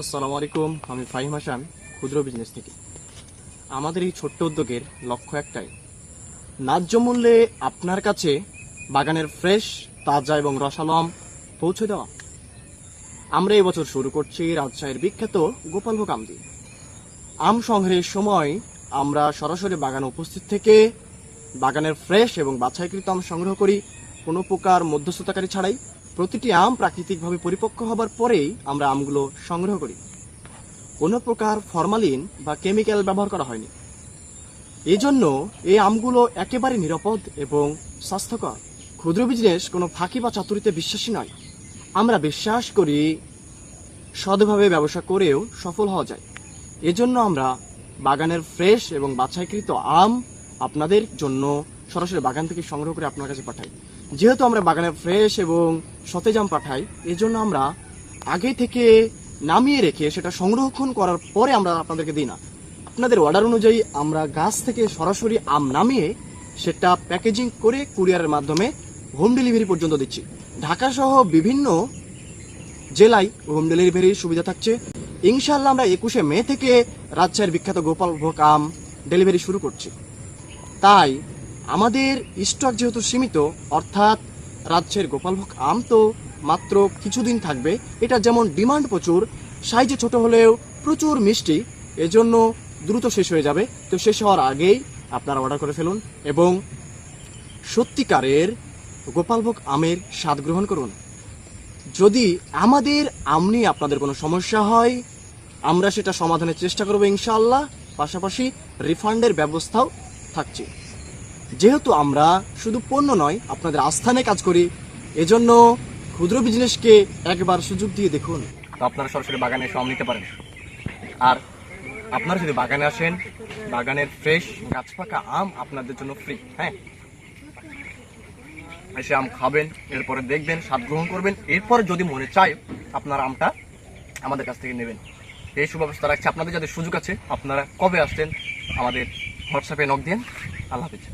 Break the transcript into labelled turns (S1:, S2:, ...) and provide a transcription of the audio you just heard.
S1: আসসালামু আলাইকুম, আমি ফাহিম হাসান, ক্ষুদ্র বিজনেস থেকে। আমাদের এই ছোট্ট উদ্যোগের লক্ষ্য একটাই, ন্যায্য মূল্যে আপনার কাছে বাগানের ফ্রেশ, তাজা এবং রসালো আম পৌঁছে দেওয়া। আমরা এই বছর শুরু করছি রাজশাহীর বিখ্যাত গোপালভোগ আম দিয়ে। আম সংগ্রহের সময় আমরা সরাসরি বাগানে উপস্থিত থেকে বাগানের ফ্রেশ এবং বাছাইকৃত আম সংগ্রহ করি, কোনো প্রকার মধ্যস্থতাকারী ছাড়াই। প্রতিটি আম প্রাকৃতিকভাবে পরিপক্ক হবার পরেই আমরা আমগুলো সংগ্রহ করি। কোনো প্রকার ফরমালিন বা কেমিক্যাল ব্যবহার করা হয়নি। এই জন্য এই আমগুলো একেবারে নিরাপদ এবং স্বাস্থ্যকর। ক্ষুদ্র বিজনেস কোনো ফাঁকি বা চাতুরিতে বিশ্বাসী নয়। আমরা বিশ্বাস করি সৎভাবে ব্যবসা করেও সফল হওয়া যায়। এজন্য আমরা বাগানের ফ্রেশ এবং বাছাইকৃত আম আপনাদের জন্য সরাসরি বাগান থেকে সংগ্রহ করে আপনার কাছে পাঠাই। যেহেতু আমরা বাগানের ফ্রেশ এবং সতেজ আম পাঠাই, এজন্য আমরা আগে থেকে নামিয়ে রেখে সেটা সংরক্ষণ করার পরে আমরা আপনাদেরকে দিই না। আপনাদের অর্ডার অনুযায়ী আমরা গাছ থেকে সরাসরি আম নামিয়ে সেটা প্যাকেজিং করে কুরিয়ারের মাধ্যমে হোম ডেলিভারি পর্যন্ত দিচ্ছি। ঢাকা সহ বিভিন্ন জেলায় হোম ডেলিভারির সুবিধা থাকছে। ইনশাআল্লাহ আমরা 21শে মে থেকে রাজশাহীর বিখ্যাত গোপালভোগ আম ডেলিভারি শুরু করছি। তাই আমাদের স্টক যেহেতু সীমিত, অর্থাৎ রাজশাহীর গোপালভোগ আম তো মাত্র কিছুদিন থাকবে। এটা যেমন ডিমান্ড প্রচুর, সাইজে ছোট হলেও প্রচুর মিষ্টি, এজন্য দ্রুত শেষ হয়ে যাবে। তো শেষ হওয়ার আগেই আপনারা অর্ডার করে ফেলুন এবং সত্যিকারের গোপালভোগ আমের স্বাদ গ্রহণ করুন। যদি আমাদের আম নিয়ে আপনাদের কোনো সমস্যা হয়, আমরা সেটা সমাধানের চেষ্টা করবো ইনশাআল্লাহ। পাশাপাশি রিফান্ডের ব্যবস্থাও থাকছে। যেহেতু আমরা শুধু পণ্য নয়, আপনাদের আস্থানে কাজ করি, এজন্য ক্ষুদ্র বিজনেসকে একবার সুযোগ দিয়ে দেখুন। তো আপনারা সরাসরি বাগানে এসে আম নিতে পারেন। আর আপনারা যদি বাগানে আসেন, বাগানের ফ্রেশ গাছ পাকা আম আপনাদের জন্য ফ্রি। হ্যাঁ, এসে আম খাবেন, এরপরে দেখবেন, স্বাদ গ্রহণ করবেন, এরপর যদি মনে চায় আপনার আমটা আমাদের কাছ থেকে নেবেন। এই সুব্যবস্থা রাখছে। আপনাদের যাদের সুযোগ আছে, আপনারা কবে আসছেন আমাদের হোয়াটসঅ্যাপে নক দিন। আল্লাহ হাফেজ।